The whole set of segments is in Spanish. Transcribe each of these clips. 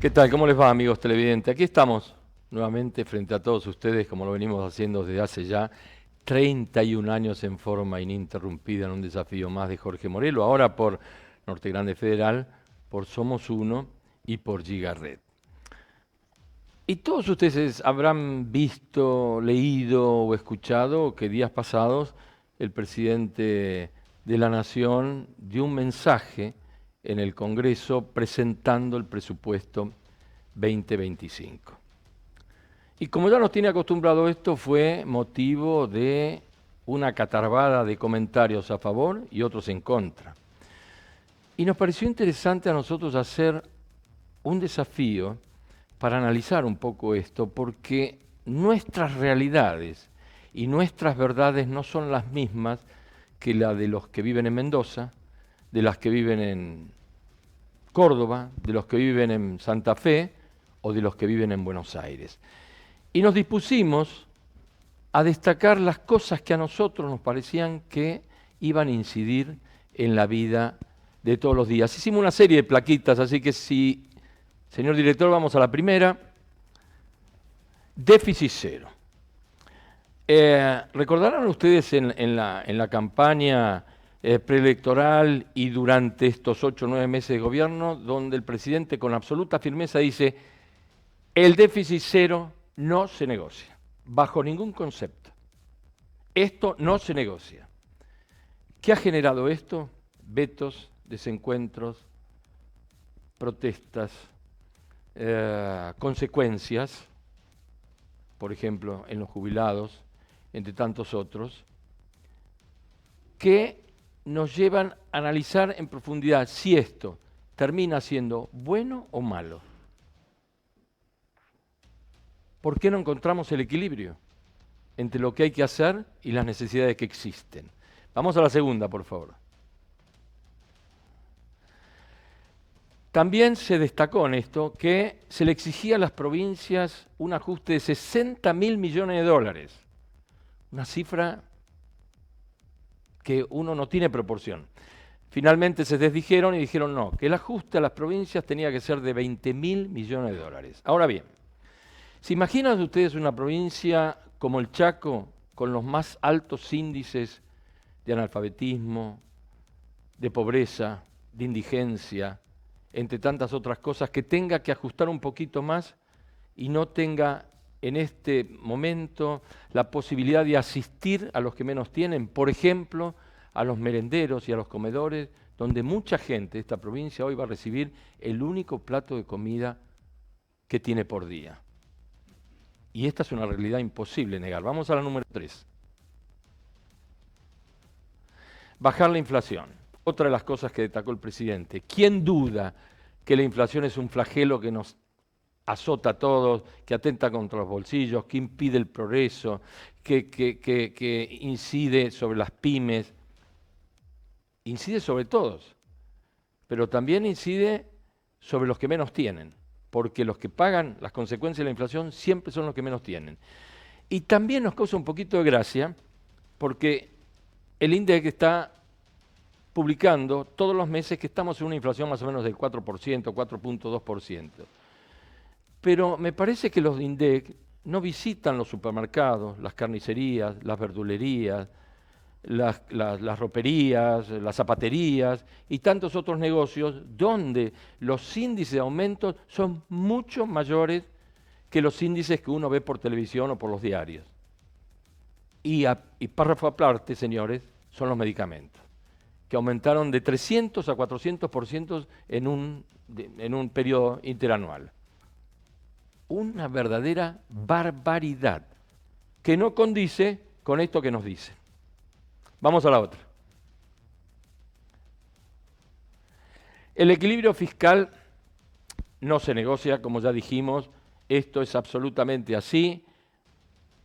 ¿Qué tal? ¿Cómo les va, amigos televidentes? Aquí estamos nuevamente frente a todos ustedes, como lo venimos haciendo desde hace ya 31 años en forma ininterrumpida en un desafío más de Jorge Morelo, ahora por Norte Grande Federal, por Somos Uno y por Gigaret. Y todos ustedes habrán visto, leído o escuchado que días pasados el presidente de la Nación dio un mensaje en el Congreso presentando el presupuesto 2025. Y como ya nos tiene acostumbrado esto, fue motivo de una catarbada de comentarios a favor y otros en contra. Y nos pareció interesante a nosotros hacer un desafío para analizar un poco esto, porque nuestras realidades y nuestras verdades no son las mismas que la de los que viven en Mendoza, de las que viven en Córdoba, de los que viven en Santa Fe o de los que viven en Buenos Aires. Y nos dispusimos a destacar las cosas que a nosotros nos parecían que iban a incidir en la vida de todos los días. Hicimos una serie de plaquitas, así que si, señor director, vamos a la primera. Déficit cero. Recordarán ustedes en la campaña preelectoral y durante estos 8 o 9 meses de gobierno, donde el presidente con absoluta firmeza dice: el déficit cero no se negocia, bajo ningún concepto. Esto no se negocia. ¿Qué ha generado esto? Vetos, desencuentros, protestas, consecuencias, por ejemplo, en los jubilados, entre tantos otros, que nos llevan a analizar en profundidad si esto termina siendo bueno o malo. ¿Por qué no encontramos el equilibrio entre lo que hay que hacer y las necesidades que existen? Vamos a la segunda, por favor. También se destacó en esto que se le exigía a las provincias un ajuste de 60.000 millones de dólares, una cifra que uno no tiene proporción. Finalmente se desdijeron y dijeron no, que el ajuste a las provincias tenía que ser de 20.000 millones de dólares. Ahora bien, ¿se imaginan ustedes una provincia como el Chaco, con los más altos índices de analfabetismo, de pobreza, de indigencia, entre tantas otras cosas, que tenga que ajustar un poquito más y no tenga en este momento la posibilidad de asistir a los que menos tienen, por ejemplo, a los merenderos y a los comedores, donde mucha gente de esta provincia hoy va a recibir el único plato de comida que tiene por día? Y esta es una realidad imposible negar. Vamos a la número 3. Bajar la inflación. Otra de las cosas que destacó el presidente. ¿Quién duda que la inflación es un flagelo que nos azota a todos, que atenta contra los bolsillos, que impide el progreso, que incide sobre las pymes? Incide sobre todos, pero también incide sobre los que menos tienen, porque los que pagan las consecuencias de la inflación siempre son los que menos tienen. Y también nos causa un poquito de gracia, porque el INDEC está publicando todos los meses que estamos en una inflación más o menos del 4%, 4.2%. Pero me parece que los de INDEC no visitan los supermercados, las carnicerías, las verdulerías, las roperías, las zapaterías y tantos otros negocios donde los índices de aumento son mucho mayores que los índices que uno ve por televisión o por los diarios. Y párrafo aparte, señores, son los medicamentos, que aumentaron de 300 a 400% en un periodo interanual. Una verdadera barbaridad que no condice con esto que nos dice. Vamos a la otra. El equilibrio fiscal no se negocia, como ya dijimos, esto es absolutamente así.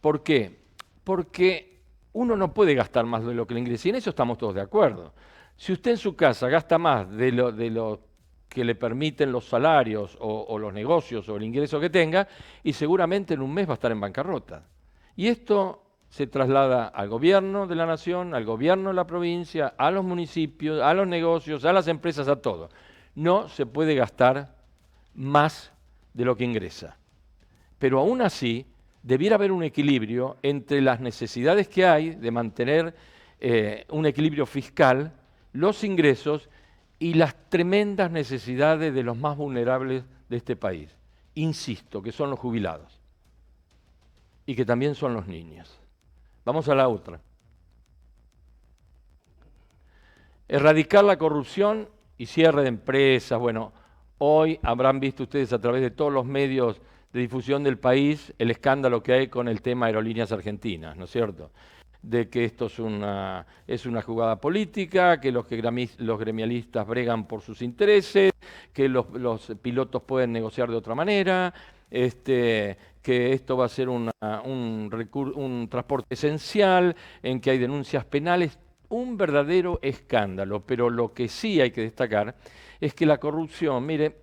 ¿Por qué? Porque uno no puede gastar más de lo que le ingresa, y en eso estamos todos de acuerdo. Si usted en su casa gasta más de lo que le permiten los salarios o los negocios o el ingreso que tenga, y seguramente en un mes va a estar en bancarrota. Y esto se traslada al gobierno de la nación, al gobierno de la provincia, a los municipios, a los negocios, a las empresas, a todo. No se puede gastar más de lo que ingresa. Pero aún así, debiera haber un equilibrio entre las necesidades que hay de mantener un equilibrio fiscal, los ingresos y las tremendas necesidades de los más vulnerables de este país. Insisto, que son los jubilados y que también son los niños. Vamos a la otra. Erradicar la corrupción y cierre de empresas. Bueno, hoy habrán visto ustedes a través de todos los medios de difusión del país el escándalo que hay con el tema Aerolíneas Argentinas, ¿no es cierto? De que esto es una jugada política, que los gremialistas bregan por sus intereses, que los pilotos pueden negociar de otra manera, que esto va a ser un transporte esencial, en que hay denuncias penales, un verdadero escándalo. Pero lo que sí hay que destacar es que la corrupción, mire,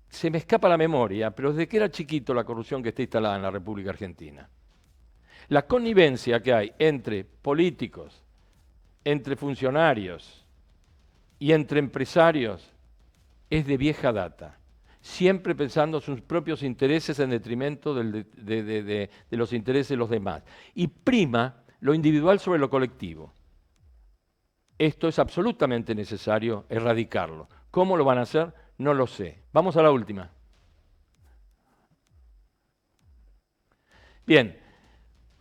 se me escapa la memoria, pero desde que era chiquito la corrupción que está instalada en la República Argentina. La connivencia que hay entre políticos, entre funcionarios y entre empresarios es de vieja data, siempre pensando sus propios intereses en detrimento de los intereses de los demás. Y prima lo individual sobre lo colectivo. Esto es absolutamente necesario erradicarlo. ¿Cómo lo van a hacer? No lo sé. Vamos a la última. Bien.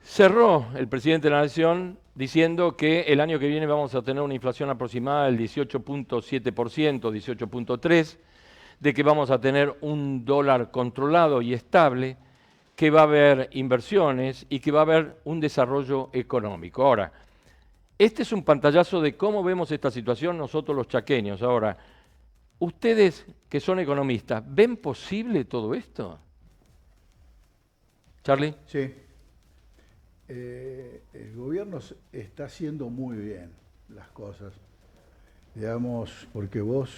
Cerró el presidente de la Nación diciendo que el año que viene vamos a tener una inflación aproximada del 18.7%, 18.3%, de que vamos a tener un dólar controlado y estable, que va a haber inversiones y que va a haber un desarrollo económico. Ahora, este es un pantallazo de cómo vemos esta situación nosotros los chaqueños. Ahora, ustedes que son economistas, ¿ven posible todo esto? ¿Charlie? Sí. El gobierno está haciendo muy bien las cosas, digamos, porque vos,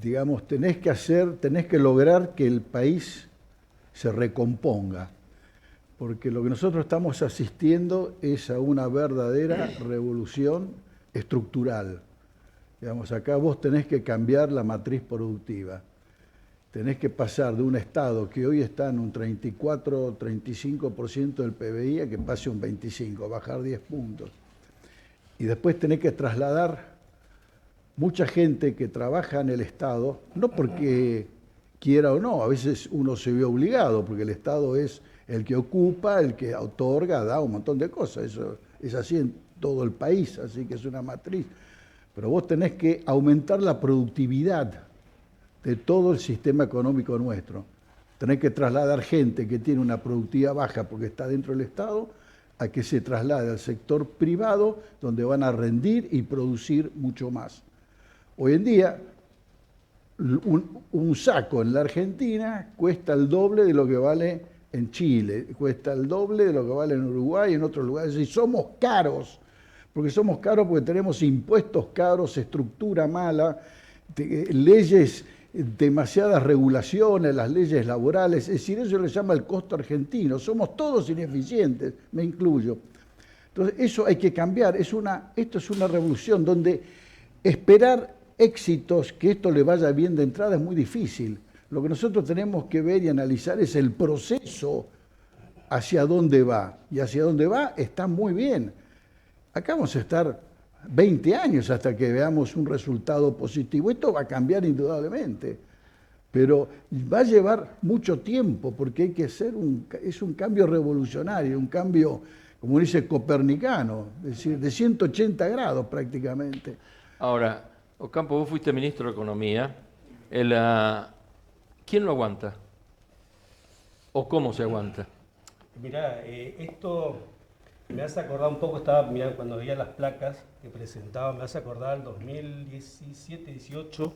digamos, tenés que lograr que el país se recomponga, porque lo que nosotros estamos asistiendo es a una verdadera revolución estructural. Digamos, acá vos tenés que cambiar la matriz productiva. Tenés que pasar de un Estado que hoy está en un 34, 35% del PBI a que pase un 25%, bajar 10 puntos. Y después tenés que trasladar mucha gente que trabaja en el Estado, no porque quiera o no, a veces uno se ve obligado, porque el Estado es el que ocupa, el que otorga, da un montón de cosas. Eso es así en todo el país, así que es una matriz. Pero vos tenés que aumentar la productividad de todo el sistema económico nuestro. Tenés que trasladar gente que tiene una productividad baja porque está dentro del Estado a que se traslade al sector privado donde van a rendir y producir mucho más. Hoy en día, un saco en la Argentina cuesta el doble de lo que vale en Chile, cuesta el doble de lo que vale en Uruguay y en otros lugares. Y somos caros, porque tenemos impuestos caros, estructura mala, leyes, demasiadas regulaciones, las leyes laborales, es decir, eso le llama el costo argentino. Somos todos ineficientes, me incluyo. Entonces, eso hay que cambiar. Esto es una revolución donde esperar éxitos, que esto le vaya bien de entrada, es muy difícil. Lo que nosotros tenemos que ver y analizar es el proceso hacia dónde va. Y hacia dónde va está muy bien. Acá vamos a estar 20 años hasta que veamos un resultado positivo. Esto va a cambiar indudablemente, pero va a llevar mucho tiempo porque hay que hacer es un cambio revolucionario, un cambio, como dice, copernicano, es decir, de 180 grados prácticamente. Ahora, Ocampo, vos fuiste ministro de Economía. ¿Quién lo aguanta? ¿O cómo se aguanta? Mirá, esto me hace acordar un poco, estaba mirando cuando veía las placas que presentaba, me hace acordar el 2017-18,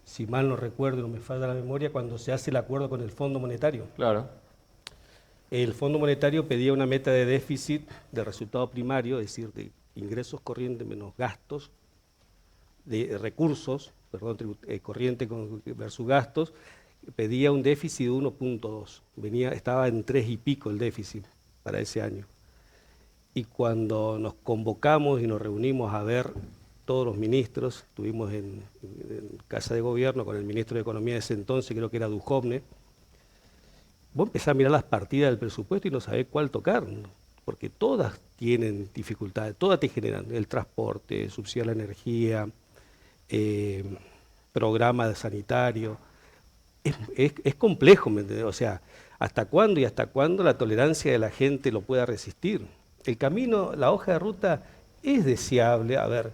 si mal no recuerdo, no me falla la memoria, cuando se hace el acuerdo con el Fondo Monetario. Claro. El Fondo Monetario pedía una meta de déficit de resultado primario, es decir, de ingresos corrientes menos gastos, de recursos, perdón, corriente versus gastos, pedía un déficit de 1.2, estaba en 3 y pico el déficit para ese año. Y cuando nos convocamos y nos reunimos a ver todos los ministros, estuvimos en Casa de Gobierno con el ministro de Economía de ese entonces, creo que era Duhovne. Vos empezás a mirar las partidas del presupuesto y no sabés cuál tocar, ¿no? Porque todas tienen dificultades, todas te generan el transporte, subsidiar la energía, programa sanitario. Es complejo, ¿me entendés? O sea, ¿hasta cuándo y hasta cuándo la tolerancia de la gente lo pueda resistir? El camino, la hoja de ruta es deseable. A ver,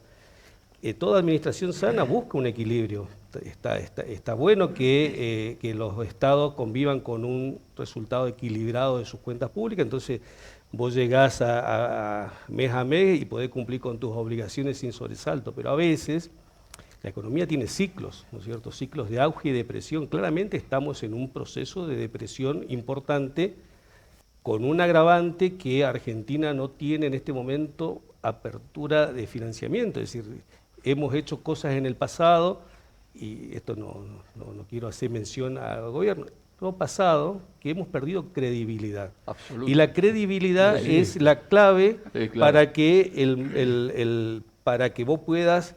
toda administración sana busca un equilibrio. Está bueno que los estados convivan con un resultado equilibrado de sus cuentas públicas, entonces vos llegás a mes y podés cumplir con tus obligaciones sin sobresalto, pero a veces la economía tiene ciclos, ¿no es cierto? Ciclos de auge y depresión. Claramente estamos en un proceso de depresión importante, con un agravante que Argentina no tiene en este momento apertura de financiamiento, es decir, hemos hecho cosas en el pasado, y esto no quiero hacer mención al gobierno, lo pasado, que hemos perdido credibilidad. Absoluto. Y la credibilidad Sí. es la clave Claro. para que para que vos puedas,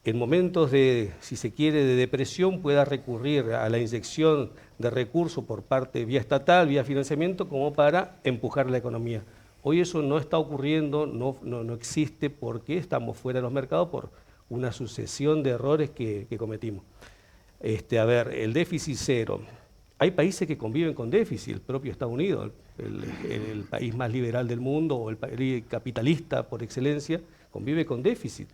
en momentos de, si se quiere, de depresión, puedas recurrir a la inyección de recursos por parte vía estatal, vía financiamiento, como para empujar la economía. Hoy eso no está ocurriendo, no existe, porque estamos fuera de los mercados por una sucesión de errores que cometimos. A ver, el déficit cero. Hay países que conviven con déficit, el propio Estados Unidos, el país más liberal del mundo, o el país capitalista por excelencia, convive con déficit.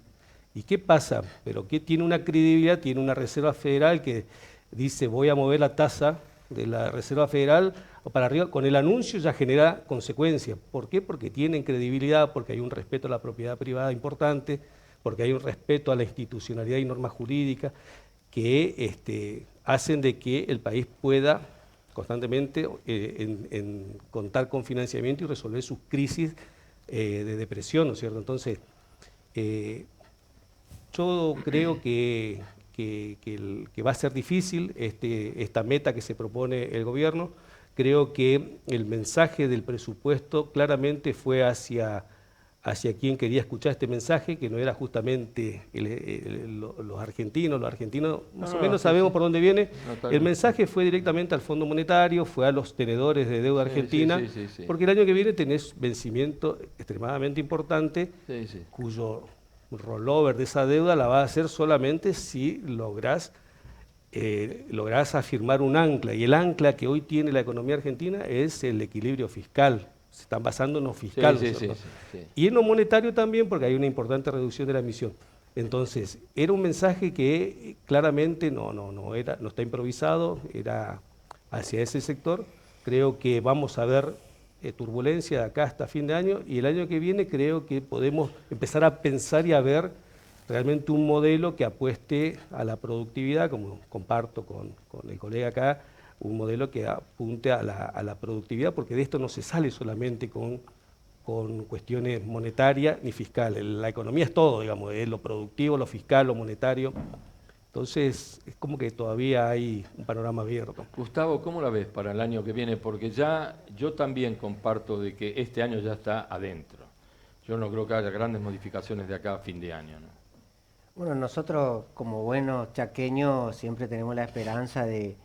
¿Y qué pasa? Pero que tiene una credibilidad, tiene una Reserva Federal que dice voy a mover la tasa de la Reserva Federal para arriba, con el anuncio ya genera consecuencias. ¿Por qué? Porque tienen credibilidad, porque hay un respeto a la propiedad privada importante, porque hay un respeto a la institucionalidad y normas jurídicas que hacen de que el país pueda constantemente contar con financiamiento y resolver sus crisis de depresión, ¿no es cierto? Entonces, yo creo que va a ser difícil esta meta que se propone el gobierno. Creo que el mensaje del presupuesto claramente fue hacia quien quería escuchar este mensaje, que no era justamente los argentinos. Los argentinos más o menos sabemos por dónde viene. El mensaje fue directamente al Fondo Monetario, fue a los tenedores de deuda argentina, porque el año que viene tenés vencimiento extremadamente importante, cuyo rollover de esa deuda la vas a hacer solamente si lográs afirmar un ancla, y el ancla que hoy tiene la economía argentina es el equilibrio fiscal. Se están basando en lo fiscal. Sí. Y en lo monetario también, porque hay una importante reducción de la emisión. Entonces, era un mensaje que claramente no está improvisado, era hacia ese sector. Creo que vamos a ver turbulencia de acá hasta fin de año, y el año que viene creo que podemos empezar a pensar y a ver realmente un modelo que apueste a la productividad, como comparto con el colega acá, un modelo que apunte a la productividad, porque de esto no se sale solamente con cuestiones monetarias ni fiscales. La economía es todo, digamos, es lo productivo, lo fiscal, lo monetario. Entonces, es como que todavía hay un panorama abierto. Gustavo, ¿cómo la ves para el año que viene? Porque ya yo también comparto de que este año ya está adentro. Yo no creo que haya grandes modificaciones de acá a fin de año, ¿no? Bueno, nosotros como buenos chaqueños siempre tenemos la esperanza de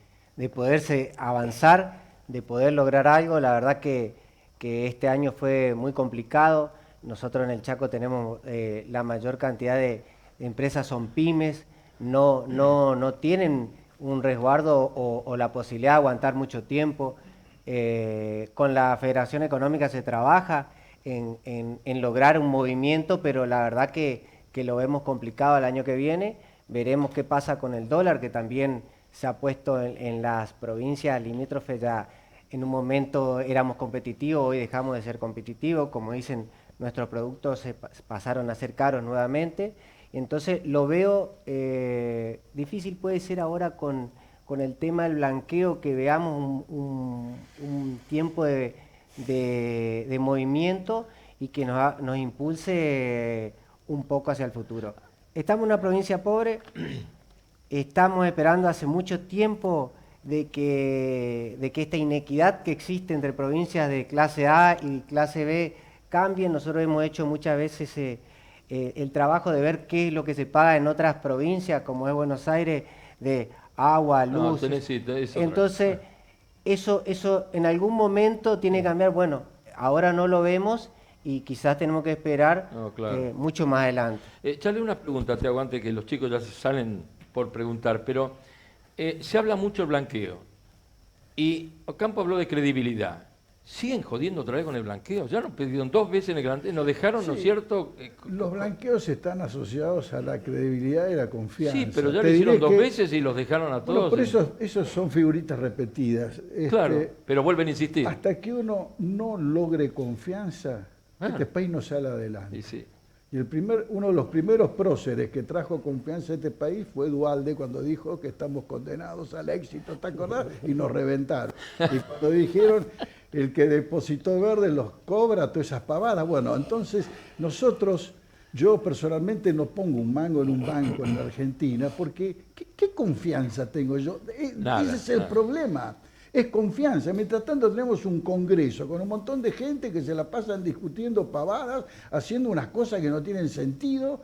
poderse avanzar, de poder lograr algo. La verdad que este año fue muy complicado. Nosotros en el Chaco tenemos la mayor cantidad de empresas, son pymes, no tienen un resguardo o la posibilidad de aguantar mucho tiempo. Con la Federación Económica se trabaja en lograr un movimiento, pero la verdad que lo vemos complicado el año que viene. Veremos qué pasa con el dólar, que también se ha puesto en las provincias limítrofes. Ya en un momento éramos competitivos, hoy dejamos de ser competitivos. Como dicen, nuestros productos se pasaron a ser caros nuevamente. Entonces lo veo difícil, puede ser ahora con el tema del blanqueo, que veamos un tiempo de movimiento y que nos impulse un poco hacia el futuro. Estamos en una provincia pobre, estamos esperando hace mucho tiempo de que esta inequidad que existe entre provincias de clase A y clase B cambie. Nosotros hemos hecho muchas veces el trabajo de ver qué es lo que se paga en otras provincias, como es Buenos Aires, de agua, No, luz. eso. Entonces, eso en algún momento tiene que cambiar. Bueno, ahora no lo vemos y quizás tenemos que esperar No, claro. mucho más adelante. Charlie, una pregunta, te aguante que los chicos ya se salen por preguntar, pero se habla mucho del blanqueo y Ocampo habló de credibilidad. ¿Siguen jodiendo otra vez con el blanqueo? Ya nos pidieron 2 veces en el Gran nos dejaron, Sí, ¿no es cierto? Los blanqueos están asociados a la credibilidad y la confianza. Sí, pero ya Te lo hicieron diré 2 que- veces y los dejaron a Bueno, todos. por eso esos son figuritas repetidas. Claro, pero vuelven a insistir. Hasta que uno no logre confianza, este país no sale adelante. Y sí. Y uno de los primeros próceres que trajo confianza a este país fue Duhalde cuando dijo que estamos condenados al éxito, ¿te acordás? Y nos reventaron. Y cuando dijeron, el que depositó verde los cobra, todas esas pavadas. Bueno, entonces yo personalmente no pongo un mango en un banco en la Argentina, porque ¿qué confianza tengo yo? Nada, Ese es el nada. problema. Es confianza. Mientras tanto tenemos un congreso con un montón de gente que se la pasan discutiendo pavadas, haciendo unas cosas que no tienen sentido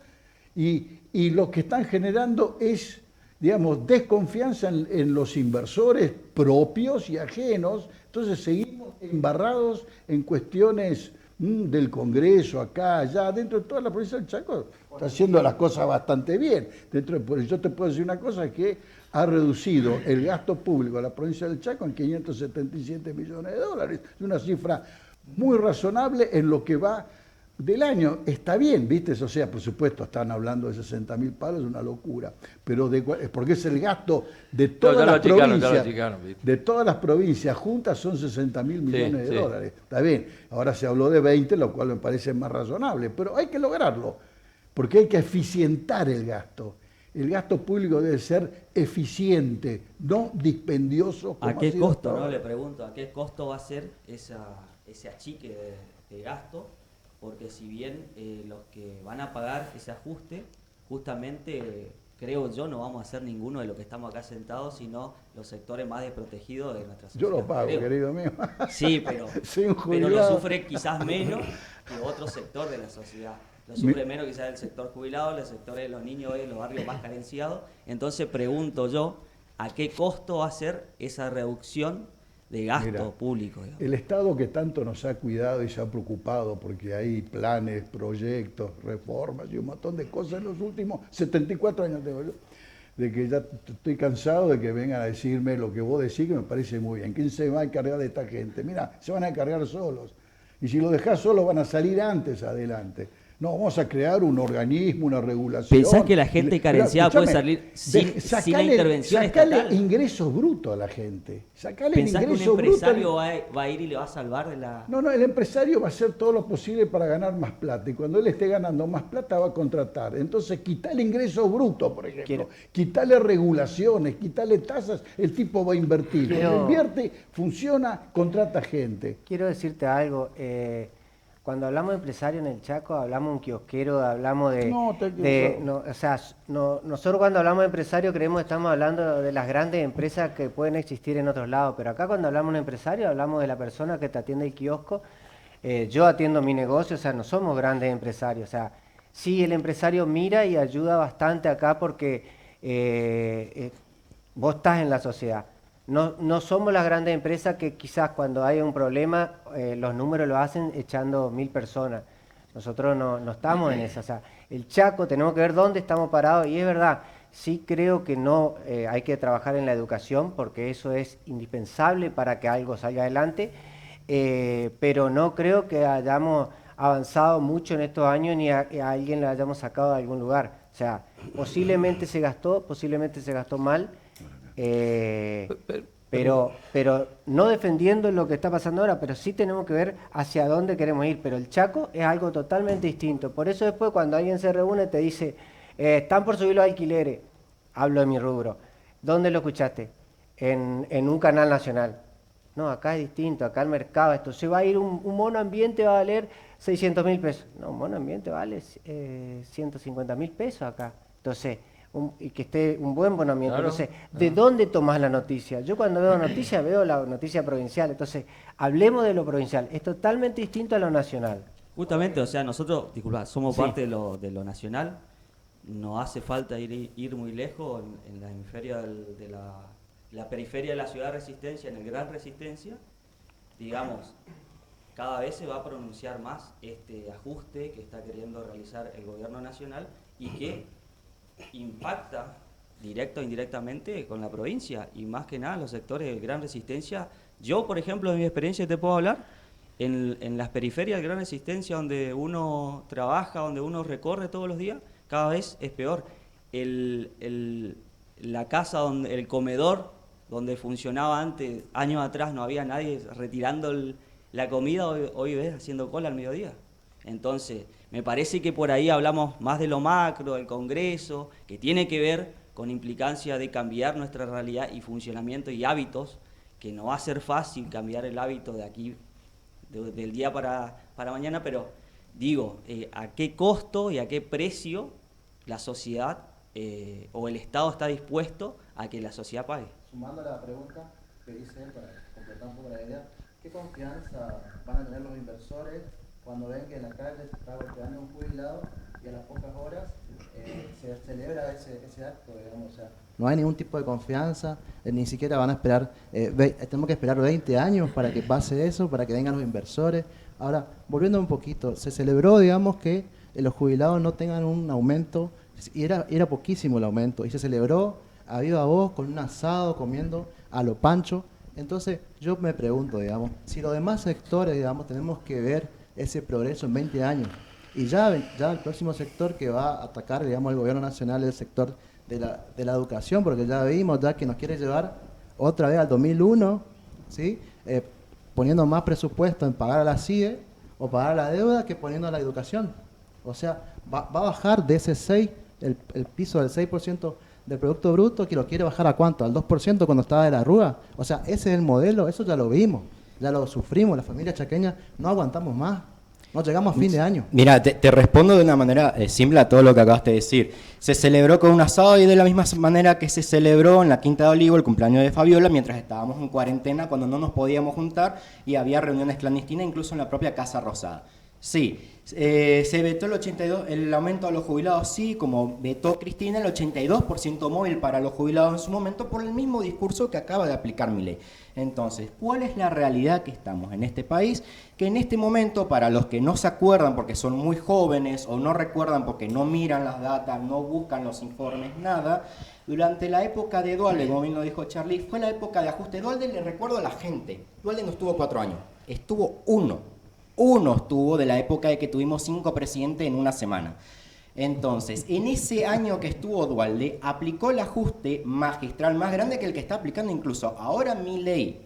y lo que están generando es, digamos, desconfianza en los inversores propios y ajenos. Entonces seguimos embarrados en cuestiones del Congreso, acá, allá, dentro de toda la provincia del Chaco, está haciendo las cosas bastante bien. Yo te puedo decir una cosa, que ha reducido el gasto público de la provincia del Chaco en 577 millones de dólares. Es una cifra muy razonable en lo que va del año. Está bien, ¿viste? O sea, por supuesto, están hablando de 60.000 palos, es una locura. Pero porque es el gasto de todas ya lo las achicaron, ya lo provincias. achicaron, ¿viste? De todas las provincias juntas son 60.000 millones sí. de dólares. Está bien, ahora se habló de 20, lo cual me parece más razonable, pero hay que lograrlo, porque hay que eficientar el gasto. El gasto público debe ser eficiente, no dispendioso. Como ¿A qué ha sido costo, hasta no? ahora. Le pregunto, ¿a qué costo va a ser ese achique de gasto? Porque si bien los que van a pagar ese ajuste, justamente creo yo no vamos a ser ninguno de los que estamos acá sentados, sino los sectores más desprotegidos de nuestra Yo sociedad. lo pago, creo. querido mío. Sí, pero Soy un lo jubilado. sufre quizás menos que otro sector de la sociedad. Lo sufre menos quizás el sector jubilado, el sector de los niños de los barrios más carenciados. Entonces pregunto yo, ¿a qué costo va a ser esa reducción de gasto Mira, público? Digamos? El Estado que tanto nos ha cuidado y se ha preocupado porque hay planes, proyectos, reformas y un montón de cosas en los últimos 74 años tengo yo, de que ya estoy cansado de que vengan a decirme lo que vos decís, que me parece muy bien. ¿Quién se va a encargar de esta gente? Mira, se van a encargar solos. Y si lo dejás solos van a salir antes adelante. No, vamos a crear un organismo, una regulación. ¿Pensás que la gente carenciada puede salir sin la intervención sacale estatal? ingresos brutos a la gente. Sacale ¿Pensás que un ingresos brutos. empresario va a ir y le va a salvar de la...? No, el empresario va a hacer todo lo posible para ganar más plata y cuando él esté ganando más plata va a contratar. Entonces, quitale ingreso bruto, por ejemplo, quitale regulaciones, quitale tasas, el tipo va a invertir. Cuando invierte, funciona, contrata gente. Quiero decirte algo. Cuando hablamos de empresario en el Chaco, hablamos de un kiosquero, hablamos de... nosotros cuando hablamos de empresario creemos que estamos hablando de las grandes empresas que pueden existir en otros lados, pero acá cuando hablamos de empresario hablamos de la persona que te atiende el kiosco. Yo atiendo mi negocio, o sea, no somos grandes empresarios. O sea, sí, el empresario mira y ayuda bastante acá porque vos estás en la sociedad. No somos las grandes empresas que quizás cuando hay un problema los números lo hacen echando 1000 personas. Nosotros no estamos en eso. O sea, el Chaco tenemos que ver dónde estamos parados y es verdad, sí creo que no hay que trabajar en la educación porque eso es indispensable para que algo salga adelante, pero no creo que hayamos avanzado mucho en estos años ni a alguien le hayamos sacado de algún lugar. O sea, posiblemente se gastó mal. Pero no defendiendo lo que está pasando ahora, pero sí tenemos que ver hacia dónde queremos ir. Pero el Chaco es algo totalmente distinto. Por eso después cuando alguien se reúne te dice, están por subir los alquileres, hablo de mi rubro. ¿Dónde lo escuchaste? En un canal nacional. No, acá es distinto, acá el mercado, esto se va a ir, un mono ambiente va a valer 600.000 pesos. No, un mono ambiente vale 150.000 pesos acá. Entonces... y que esté un buen bonamiento. Claro. Entonces, ¿de dónde tomás la noticia? Yo cuando veo noticias veo la noticia provincial. Entonces, hablemos de lo provincial. Es totalmente distinto a lo nacional. Justamente, o sea, nosotros, disculpa, somos Sí. parte de lo nacional, no hace falta ir muy lejos en la hemisferia de la periferia de la ciudad de Resistencia, en el Gran Resistencia, digamos, cada vez se va a pronunciar más este ajuste que está queriendo realizar el gobierno nacional y que impacta directo o indirectamente con la provincia y más que nada los sectores de Gran Resistencia. Yo, por ejemplo, de mi experiencia te puedo hablar, en las periferias de Gran Resistencia, donde uno trabaja, donde uno recorre todos los días, cada vez es peor. La casa, el comedor, donde funcionaba antes, años atrás, no había nadie retirando la comida, hoy ves haciendo cola al mediodía. Entonces, me parece que por ahí hablamos más de lo macro, del Congreso, que tiene que ver con implicancia de cambiar nuestra realidad y funcionamiento y hábitos, que no va a ser fácil cambiar el hábito de aquí, del día para mañana, pero digo, ¿a qué costo y a qué precio la sociedad o el Estado está dispuesto a que la sociedad pague? Sumando a la pregunta que dice él, para completar un poco la idea, ¿qué confianza van a tener los inversores cuando ven que en la calle se está golpeando un jubilado y a las pocas horas se celebra ese acto, digamos? O sea, no hay ningún tipo de confianza, ni siquiera van a esperar, tenemos que esperar 20 años para que pase eso, para que vengan los inversores. Ahora, volviendo un poquito, se celebró, digamos, que los jubilados no tengan un aumento, y era poquísimo el aumento, y se celebró a viva voz, con un asado, comiendo a lo pancho. Entonces, yo me pregunto, digamos, si los demás sectores, digamos, tenemos que ver ese progreso en 20 años, y ya el próximo sector que va a atacar, digamos, el gobierno nacional es el sector de la educación, porque ya vimos ya que nos quiere llevar otra vez al 2001, ¿sí? Poniendo más presupuesto en pagar a la CIE o pagar la deuda que poniendo a la educación. O sea, va a bajar de ese 6, el piso del 6% del Producto Bruto, que lo quiere bajar ¿a cuánto? Al 2% cuando estaba de la arruga. O sea, ese es el modelo, eso ya lo vimos, ya lo sufrimos, las familias chaqueñas no aguantamos más. No llegamos a fin de año. Mira, te respondo de una manera simple a todo lo que acabaste de decir. Se celebró con un asado y de la misma manera que se celebró en la Quinta de Olivo el cumpleaños de Fabiola mientras estábamos en cuarentena, cuando no nos podíamos juntar y había reuniones clandestinas incluso en la propia Casa Rosada. Sí, se vetó el aumento a los jubilados, sí, como vetó Cristina el 82% móvil para los jubilados en su momento por el mismo discurso que acaba de aplicar Milei. Entonces, ¿cuál es la realidad que estamos en este país? Que en este momento, para los que no se acuerdan porque son muy jóvenes o no recuerdan porque no miran las datas, no buscan los informes, nada, durante la época de Duhalde, como bien lo dijo Charlie, fue la época de ajuste. Duhalde, le recuerdo a la gente, Duhalde no estuvo 4 años, estuvo uno estuvo de la época de que tuvimos 5 presidentes en una semana. Entonces, en ese año que estuvo Duhalde, aplicó el ajuste magistral más grande que el que está aplicando incluso ahora Milei.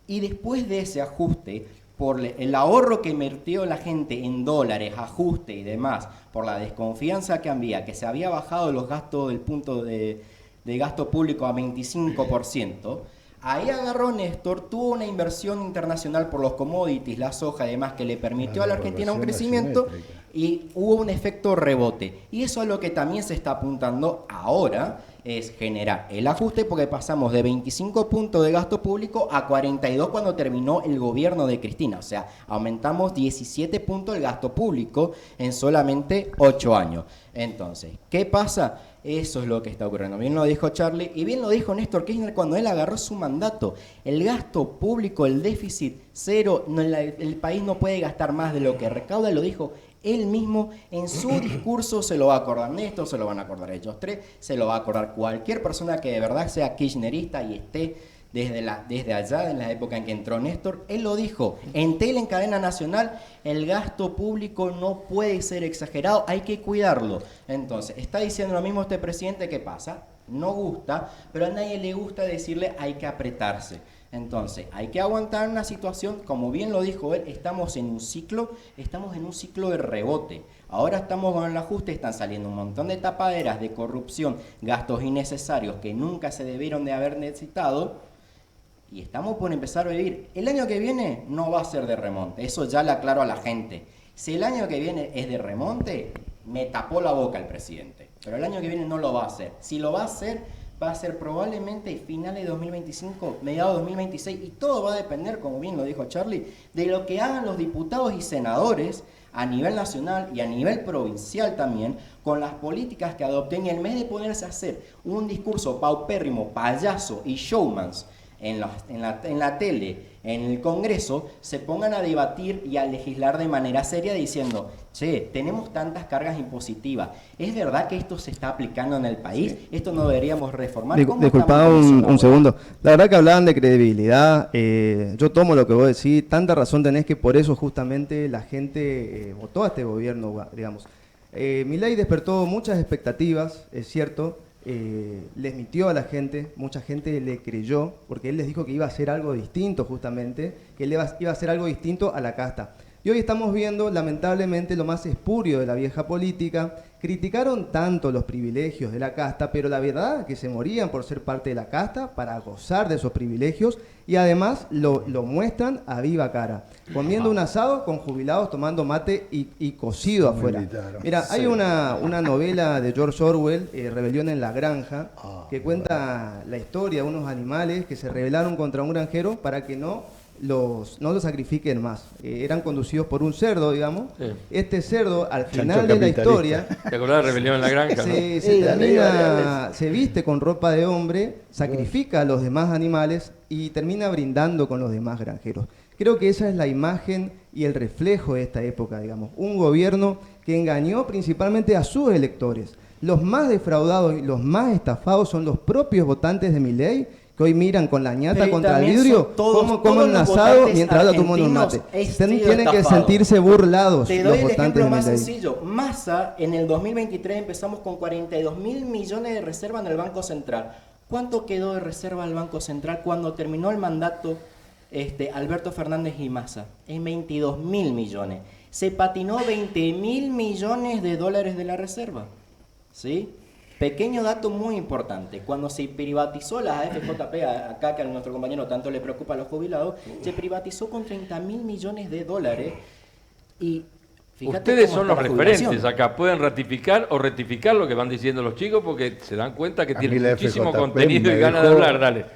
Y después de ese ajuste, por el ahorro que invirtió la gente en dólares, ajuste y demás, por la desconfianza que había, que se había bajado los gastos del punto de gasto público a 25%, ahí agarró Néstor, tuvo una inversión internacional por los commodities, la soja y demás, que le permitió a la Argentina un crecimiento y hubo un efecto rebote. Y eso es lo que también se está apuntando ahora, es generar el ajuste, porque pasamos de 25 puntos de gasto público a 42 cuando terminó el gobierno de Cristina. O sea, aumentamos 17 puntos el gasto público en solamente 8 años. Entonces, ¿qué pasa? Eso es lo que está ocurriendo. Bien lo dijo Charlie y bien lo dijo Néstor Kirchner cuando él agarró su mandato. El gasto público, el déficit cero, el país no puede gastar más de lo que recauda, lo dijo él mismo en su discurso. Se lo va a acordar Néstor, se lo van a acordar ellos tres, se lo va a acordar cualquier persona que de verdad sea kirchnerista y esté desde allá, en la época en que entró Néstor. Él lo dijo en tele, en cadena nacional: el gasto público no puede ser exagerado, hay que cuidarlo. Entonces, está diciendo lo mismo este presidente. ¿Qué pasa? No gusta, pero a nadie le gusta decirle hay que apretarse. Entonces, hay que aguantar una situación, como bien lo dijo él, estamos en un ciclo de rebote. Ahora estamos con el ajuste, están saliendo un montón de tapaderas, de corrupción, gastos innecesarios que nunca se debieron de haber necesitado. Y estamos por empezar a vivir. El año que viene no va a ser de remonte, eso ya le aclaro a la gente. Si el año que viene es de remonte, me tapó la boca el presidente. Pero el año que viene no lo va a hacer. Si lo va a hacer, va a ser probablemente finales de 2025, mediados de 2026, y todo va a depender, como bien lo dijo Charlie, de lo que hagan los diputados y senadores a nivel nacional y a nivel provincial también, con las políticas que adopten, y en vez de ponerse a hacer un discurso paupérrimo, payaso y showmans en la tele, en el Congreso, se pongan a debatir y a legislar de manera seria diciendo, che, tenemos tantas cargas impositivas, ¿es verdad que esto se está aplicando en el país? Sí. ¿Esto no deberíamos reformar? Disculpa un segundo. La verdad que hablaban de credibilidad. Yo tomo lo que vos decís. Tanta razón tenés que por eso justamente la gente votó a este gobierno, digamos. Milei despertó muchas expectativas, es cierto. Les mintió a la gente, mucha gente le creyó, porque él les dijo que iba a hacer algo distinto justamente, que él iba a hacer algo distinto a la casta. Y hoy estamos viendo, lamentablemente, lo más espurio de la vieja política. Criticaron tanto los privilegios de la casta, pero la verdad que se morían por ser parte de la casta, para gozar de esos privilegios, y además lo muestran a viva cara, comiendo un asado con jubilados, tomando mate y cocido afuera. Mira, hay una novela de George Orwell, Rebelión en la Granja, que cuenta la historia de unos animales que se rebelaron contra un granjero para que no los sacrifiquen más. Eran conducidos por un cerdo, digamos. Sí. Este cerdo, al final de la historia, ¿te acordás de Rebelión en la Granja? se viste con ropa de hombre, sacrifica a los demás animales y termina brindando con los demás granjeros. Creo que esa es la imagen y el reflejo de esta época, digamos. Un gobierno que engañó principalmente a sus electores. Los más defraudados y los más estafados son los propios votantes de Milei, que hoy miran con la ñata contra el vidrio, cómo comen un asado mientras otro toman un mate. Tienen que sentirse burlados los votantes de Milei. Te doy el ejemplo más sencillo. Massa, en el 2023 empezamos con 42.000 millones de reserva en el Banco Central. ¿Cuánto quedó de reserva el Banco Central cuando terminó el mandato Alberto Fernández y Massa? En 22.000 millones. Se patinó 20.000 millones de dólares de la reserva. ¿Sí? Pequeño dato muy importante, cuando se privatizó la AFJP, acá que a nuestro compañero tanto le preocupa a los jubilados, se privatizó con 30.000 millones de dólares y fíjate. Ustedes son los referentes acá, pueden ratificar o rectificar lo que van diciendo los chicos porque se dan cuenta que tienen muchísimo contenido y ganas de hablar, dale.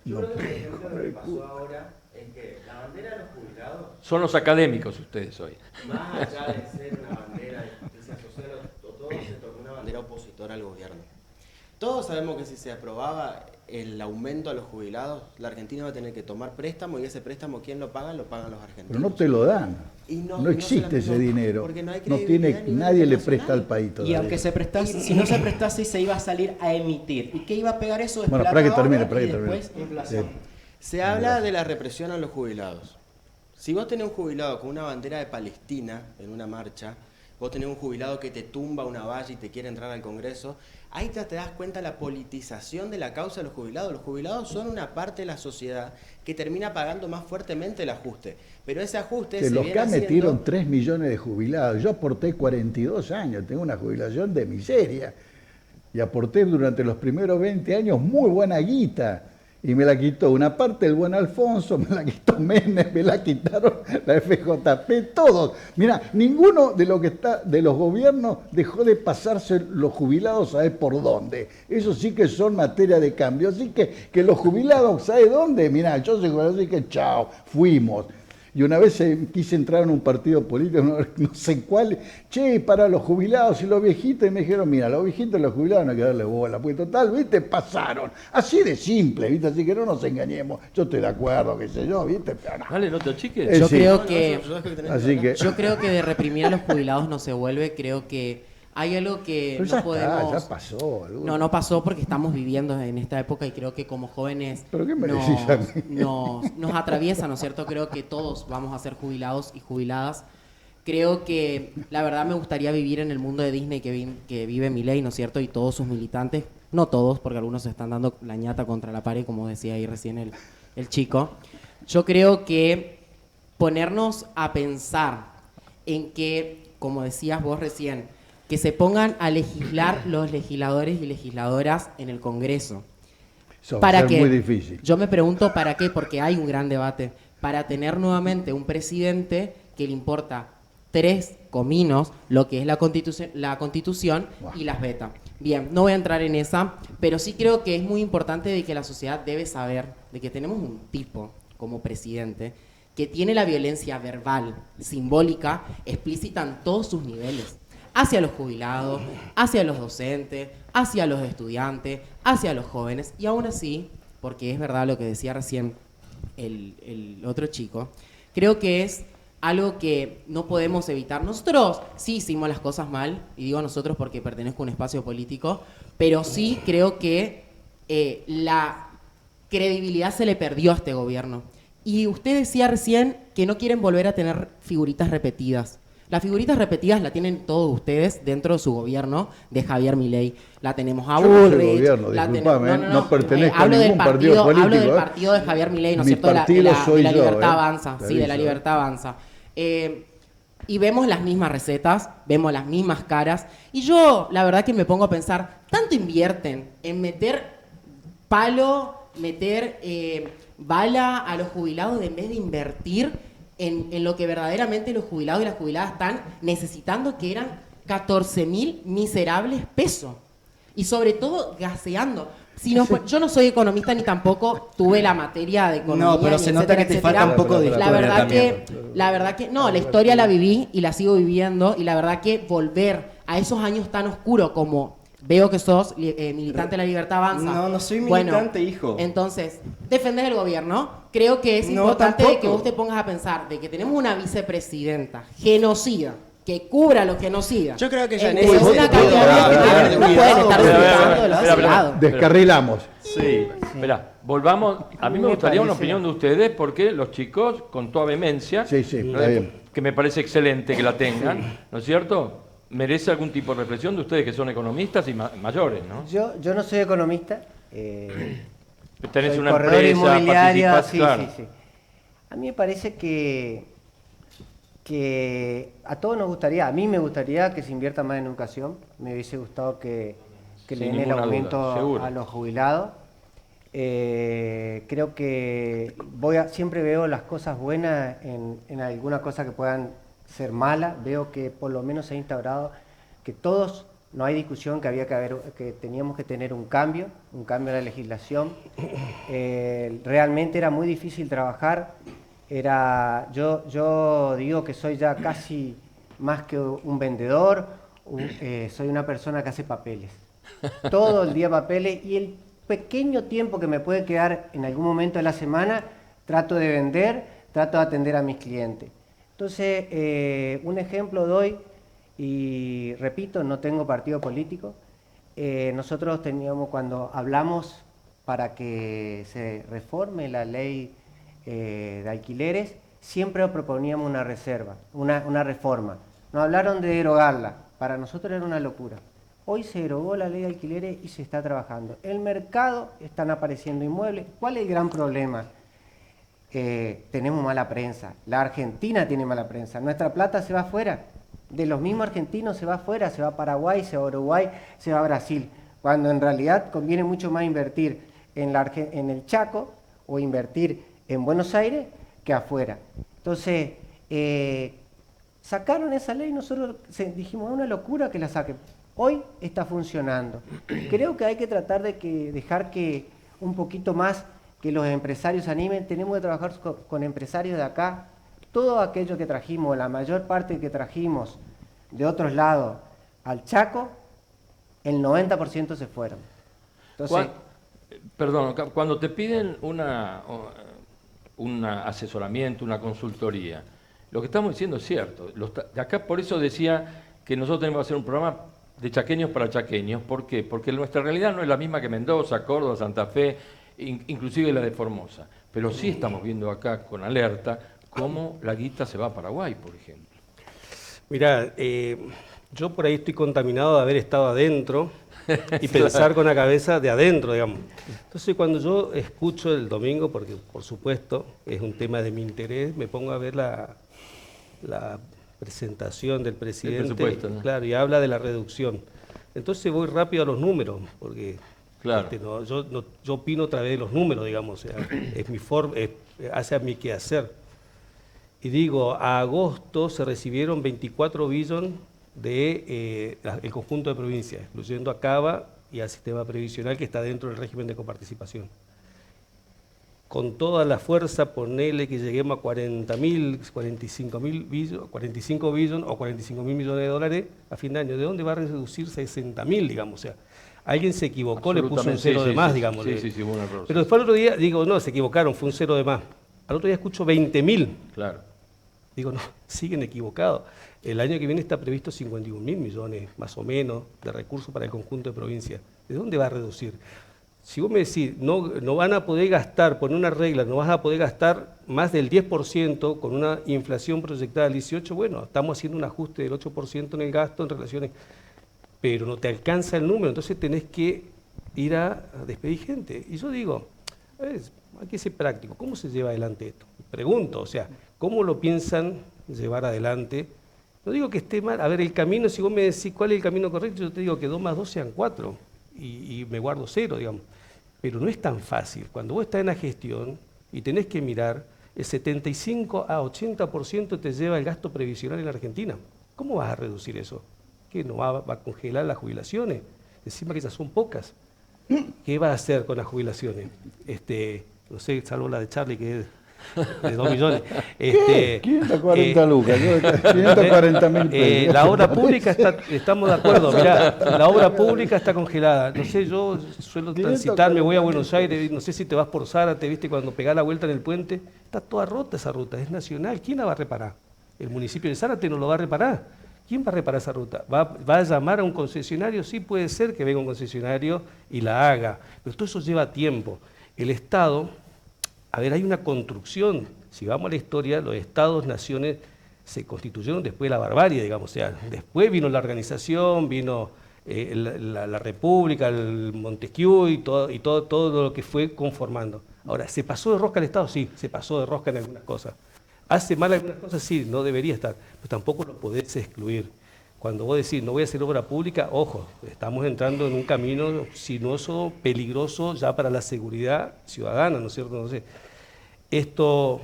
Yo creo que lo que pasó ahora es que la bandera de los jubilados... Son los académicos ustedes hoy. Más allá de ser una bandera de justicia social, todo se tornó una bandera opositora al gobierno. Todos sabemos que si se aprobaba el aumento a los jubilados, la Argentina va a tener que tomar préstamo y ese préstamo, ¿quién lo paga? Lo pagan los argentinos. Pero no te lo dan. Y no existe ese dinero. No tiene, nadie le presta al país todavía. Y aunque se prestase, si no se prestase, se iba a salir a emitir. ¿Y qué iba a pegar eso? Bueno, para que termine, Se habla de la represión a los jubilados. Si vos tenés un jubilado con una bandera de Palestina en una marcha, vos tenés un jubilado que te tumba una valla y te quiere entrar al Congreso, ahí te das cuenta la politización de la causa de los jubilados. Los jubilados son una parte de la sociedad que termina pagando más fuertemente el ajuste. Pero ese ajuste que los que metieron 3 millones de jubilados. Yo aporté 42 años, tengo una jubilación de miseria. Y aporté durante los primeros 20 años muy buena guita. Y me la quitó una parte el buen Alfonso, me la quitó Menem, me la quitaron la FJP, todos. Mira, ninguno de los gobiernos dejó de pasarse los jubilados, ¿sabes por dónde? Eso sí que son materia de cambio. Así que los jubilados, ¿sabes dónde? Mira, yo soy jubilado, así que chao, fuimos. Y una vez quise entrar en un partido político, no sé cuál, para los jubilados y los viejitos, y me dijeron, mira, los viejitos y los jubilados no hay que darle bola, pues total, viste, pasaron. Así de simple, viste, así que no nos engañemos. Yo estoy de acuerdo, qué sé yo, viste, pero no. Dale, no te achiques. Yo Sí. creo que, Yo creo que de reprimir a los jubilados no se vuelve, creo que hay algo que Pero ya no podemos... ya pasó. No pasó porque estamos viviendo en esta época y creo que como jóvenes ¿Pero qué me decís a mí? nos atraviesa, ¿no es cierto? Creo que todos vamos a ser jubilados y jubiladas. Creo que la verdad me gustaría vivir en el mundo de Disney que vive Milei, ¿no es cierto? Y todos sus militantes, no todos, porque algunos se están dando la ñata contra la pared, como decía ahí recién el chico. Yo creo que ponernos a pensar en que, como decías vos recién, que se pongan a legislar los legisladores y legisladoras en el Congreso. Eso va a ¿Para ser qué? muy difícil. Yo me pregunto para qué, porque hay un gran debate. Para tener nuevamente un presidente que le importa tres cominos lo que es la Constitución y las veta. Bien, no voy a entrar en esa, pero sí creo que es muy importante de que la sociedad debe saber de que tenemos un tipo como presidente que tiene la violencia verbal, simbólica, explícita en todos sus niveles, hacia los jubilados, hacia los docentes, hacia los estudiantes, hacia los jóvenes, y aún así, porque es verdad lo que decía recién el otro chico, creo que es algo que no podemos evitar. Nosotros sí hicimos las cosas mal, y digo nosotros porque pertenezco a un espacio político, pero sí creo que la credibilidad se le perdió a este gobierno. Y usted decía recién que no quieren volver a tener figuritas repetidas. Las figuritas repetidas la tienen todos ustedes dentro de su gobierno de Javier Milei. La tenemos a Yo no soy Bullrich. gobierno, disculpame, no pertenezco a hablo ningún partido político. Hablo del partido de Javier Milei, ¿no es Mi cierto? De partido la soy yo, Libertad Avanza. te Sí, de la aviso, Libertad Avanza. Y vemos las mismas recetas, vemos las mismas caras. Y yo, la verdad que me pongo a pensar, tanto invierten en meter palo, meter bala a los jubilados en vez de invertir en lo que verdaderamente los jubilados y las jubiladas están necesitando, que eran 14.000 miserables pesos. Y sobre todo gaseando. Si no, yo no soy economista ni tampoco tuve la materia de economía. No, pero ni se nota que te falta un poco de la historia verdad también. la verdad que no, la historia la viví y la sigo viviendo, y la verdad que volver a esos años tan oscuros como veo que sos militante de la Libertad Avanza. No, no soy Bueno, militante, hijo. Entonces, defendés el gobierno. Creo que es No, importante tampoco. que vos te pongas a pensar de que tenemos una vicepresidenta genocida que cubra los genocidas. Yo creo que ya en Entre ese una sentido cantidad de hay que tener gente no pueden estar cuidado. disfrutando de los Espera, asilados. Descarrilamos. Sí, espera, volvamos. A mí me Me gustaría una parece- opinión de ustedes, porque los chicos, con toda vehemencia, Sí, sí, ¿no? está bien. que me parece excelente que la tengan, ¿no es cierto? Merece algún tipo de reflexión de ustedes que son economistas y mayores, ¿no? Yo no soy economista. Tenés Soy una corredor empresa, inmobiliario, participás, sí, claro. sí, sí. A mí me parece que a todos nos gustaría, a mí me gustaría que se invierta más en educación. Me hubiese gustado que le Sin den el ninguna duda, aumento seguro. a los jubilados. Creo que siempre veo las cosas buenas en alguna cosa que puedan ser malas. Veo que por lo menos se ha instaurado que todos, no hay discusión que teníamos que tener un cambio en la legislación. Realmente era muy difícil trabajar. Yo digo que soy ya casi más que un vendedor, soy una persona que hace papeles. Todo el día papeles, y el pequeño tiempo que me puede quedar en algún momento de la semana, trato de vender, trato de atender a mis clientes. Entonces, un ejemplo doy, y repito, no tengo partido político. Nosotros teníamos, cuando hablamos para que se reforme la ley de alquileres, siempre proponíamos una reforma. Nos hablaron de derogarla, para nosotros era una locura. Hoy se derogó la ley de alquileres y se está trabajando. El mercado, están apareciendo inmuebles. ¿Cuál es el gran problema? Tenemos mala prensa. La Argentina tiene mala prensa. Nuestra plata se va afuera. De los mismos argentinos se va afuera, se va a Paraguay, se va a Uruguay, se va a Brasil. Cuando en realidad conviene mucho más invertir en el Chaco o invertir en Buenos Aires que afuera. Entonces, sacaron esa ley y nosotros dijimos, es una locura que la saquen. Hoy está funcionando. Creo que hay que tratar de dejar que un poquito más que los empresarios animen. Tenemos que trabajar con empresarios de acá. Todo aquello que trajimos, la mayor parte que trajimos de otros lados al Chaco, el 90% se fueron. Entonces, Perdón, cuando te piden un asesoramiento, una consultoría, lo que estamos diciendo es cierto. De acá, por eso decía que nosotros tenemos que hacer un programa de chaqueños para chaqueños. ¿Por qué? Porque nuestra realidad no es la misma que Mendoza, Córdoba, Santa Fe, inclusive la de Formosa. Pero sí estamos viendo acá con alerta cómo la guita se va a Paraguay, por ejemplo. Mirá, yo por ahí estoy contaminado de haber estado adentro y pensar con la cabeza de adentro, digamos. Entonces, cuando yo escucho el domingo, porque por supuesto es un tema de mi interés, me pongo a ver la presentación del presidente, El presupuesto, ¿no? claro, y habla de la reducción. Entonces voy rápido a los números, porque Claro. yo opino a través de los números, digamos, o sea, es mi forma, hace a mi quehacer. Y digo, a agosto se recibieron 24 billones del conjunto de provincias, incluyendo a Cava y al sistema previsional que está dentro del régimen de coparticipación. Con toda la fuerza, ponele que lleguemos a 45 billones o 45 mil millones de dólares a fin de año. ¿De dónde va a reducir 60.000, digamos? O sea, alguien se equivocó, le puso un cero de más, digamos. Sí, hubo un error. Pero después al otro día, digo, no, se equivocaron, fue un cero de más. Al otro día escucho 20.000. Claro. Digo, no, siguen equivocados. El año que viene está previsto 51.000 millones, más o menos, de recursos para el conjunto de provincias. ¿De dónde va a reducir? Si vos me decís, no van a poder gastar, por una regla, no vas a poder gastar más del 10% con una inflación proyectada del 18%, bueno, estamos haciendo un ajuste del 8% en el gasto en relaciones, pero no te alcanza el número, entonces tenés que ir a despedir gente. Y yo digo, hay que ser práctico, ¿cómo se lleva adelante esto? Pregunto, o sea, ¿cómo lo piensan llevar adelante? No digo que esté mal, a ver, el camino, si vos me decís cuál es el camino correcto, yo te digo que 2 más 2 sean 4 y me guardo 0, digamos. Pero no es tan fácil. Cuando vos estás en la gestión y tenés que mirar, el 75 a 80% te lleva el gasto previsional en la Argentina. ¿Cómo vas a reducir eso? ¿Qué no va a congelar las jubilaciones? Encima que esas son pocas. ¿Qué va a hacer con las jubilaciones? No sé, salvo la de Charlie, que es de 2 millones. 540 lucas, 540.000 pesos. La obra pública estamos de acuerdo, mirá, la obra pública está congelada. No sé, yo suelo transitar, me voy a Buenos Aires, no sé si te vas por Zárate, viste, cuando pegás la vuelta en el puente, está toda rota esa ruta, es nacional. ¿Quién la va a reparar? El municipio de Zárate no lo va a reparar. ¿Quién va a reparar esa ruta? ¿Va a llamar a un concesionario? Sí, puede ser que venga un concesionario y la haga, pero todo eso lleva tiempo. El Estado, a ver, hay una construcción. Si vamos a la historia, los estados-naciones se constituyeron después de la barbarie, digamos. O sea, después vino la organización, vino la República, el Montesquieu y todo lo que fue conformando. Ahora, ¿se pasó de rosca el Estado? Sí, se pasó de rosca en algunas cosas. ¿Hace mal algunas cosas? Sí, no debería estar, pero tampoco lo podés excluir. Cuando vos decís, no voy a hacer obra pública, ojo, estamos entrando en un camino sinuoso, peligroso ya para la seguridad ciudadana, ¿no es cierto? No sé. Esto,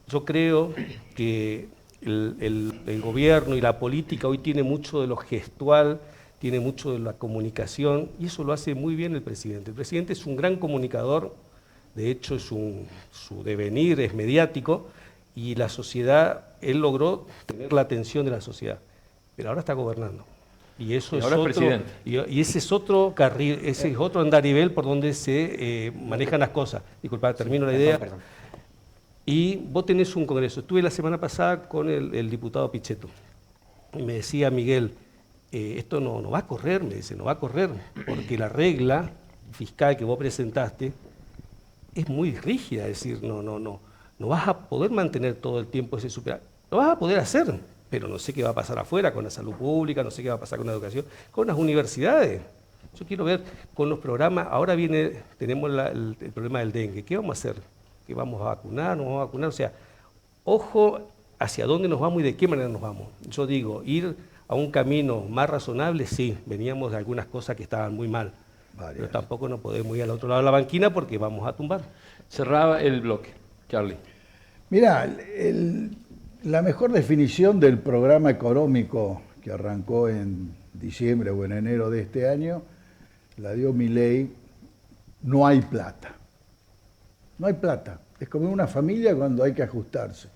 yo creo que el gobierno y la política hoy tiene mucho de lo gestual, tiene mucho de la comunicación, y eso lo hace muy bien el presidente. El presidente es un gran comunicador, de hecho su devenir es mediático, y la sociedad, él logró tener la atención de la sociedad, pero ahora está gobernando. Y eso ahora es presidente. Y ese es otro carril, ese es otro andarivel por donde se manejan las cosas. Disculpa, termino la idea. Perdón. Y vos tenés un congreso. Estuve la semana pasada con el diputado Pichetto. Y me decía Miguel, esto no va a correr, me dice, no va a correr, porque la regla fiscal que vos presentaste es muy rígida, es decir, no vas a poder mantener todo el tiempo ese superávit. Lo vas a poder hacer, pero no sé qué va a pasar afuera con la salud pública, no sé qué va a pasar con la educación, con las universidades. Yo quiero ver con los programas, ahora tenemos el problema del dengue, ¿qué vamos a hacer? ¿Que vamos a vacunar? ¿No vamos a vacunar? O sea, ojo hacia dónde nos vamos y de qué manera nos vamos. Yo digo, ir a un camino más razonable, sí, veníamos de algunas cosas que estaban muy mal, pero tampoco nos podemos ir al otro lado de la banquina porque vamos a tumbar. Cerraba el bloque, Charlie. Mirá, la mejor definición del programa económico que arrancó en diciembre o en enero de este año la dio Milei: no hay plata. No hay plata. Es como en una familia cuando hay que ajustarse.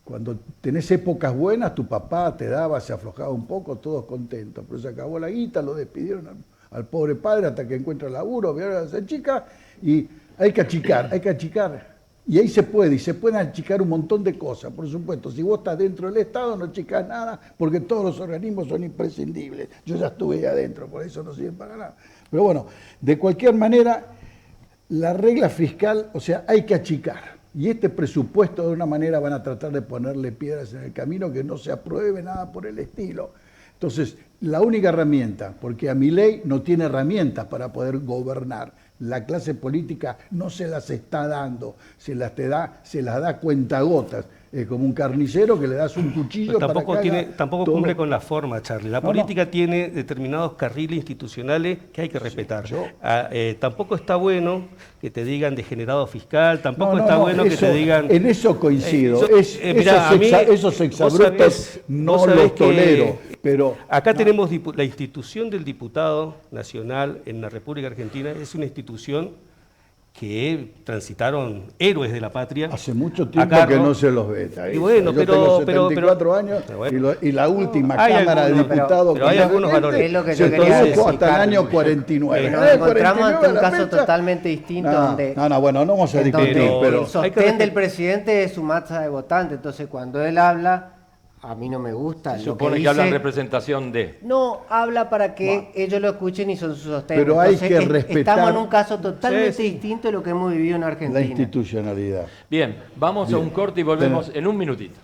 Cuando tenés épocas buenas, tu papá te daba, se aflojaba un poco, todos contentos. Pero se acabó la guita, lo despidieron al pobre padre hasta que encuentra laburo, vieron a esa chica, y hay que achicar. Y ahí se pueden achicar un montón de cosas, por supuesto. Si vos estás dentro del Estado, no achicás nada, porque todos los organismos son imprescindibles. Yo ya estuve ahí adentro, por eso no sirven para nada. Pero bueno, de cualquier manera, la regla fiscal, o sea, hay que achicar. Y este presupuesto, de una manera, van a tratar de ponerle piedras en el camino, que no se apruebe nada por el estilo. Entonces, la única herramienta, porque a Milei no tiene herramientas para poder gobernar, La clase política no se las está dando, se las da cuentagotas. Es como un carnicero que le das un cuchillo Pero tampoco para que haga tampoco todo. cumple con la forma, Charlie. La No, política tiene determinados carriles institucionales que hay que respetar. Tampoco está bueno que te digan degenerado fiscal, tampoco está bueno que te digan... En eso coincido. Mirá, a mí, esos exabruptos no los tolero. Pero acá tenemos la institución del diputado nacional en la República Argentina, es una institución que transitaron héroes de la patria. hace mucho tiempo Acá, que ¿no? no se los ve. Y bueno, yo tengo 74 pero- años pero bueno. y la última Hay Cámara de algunos, Diputados pero hay algunos valores. Es lo que se yo quería produjo decir, hasta el Carlos. año 49. Nos ¿Eh? encontramos 49 ante un a la caso fecha. totalmente distinto donde Bueno, no vamos a en donde discutir, pero el Hay que sostén del respetar. presidente es su masa de votantes. Entonces, cuando él habla, a mí no me gusta. Se Lo supone que dice, hablan representación de. no, habla para que ellos lo escuchen y son su sostén. Pero hay Entonces, que respetar- estamos en un caso totalmente Sí, sí. distinto de lo que hemos vivido en la Argentina. institucionalidad. Bien, vamos a un corte y volvemos en un minutito.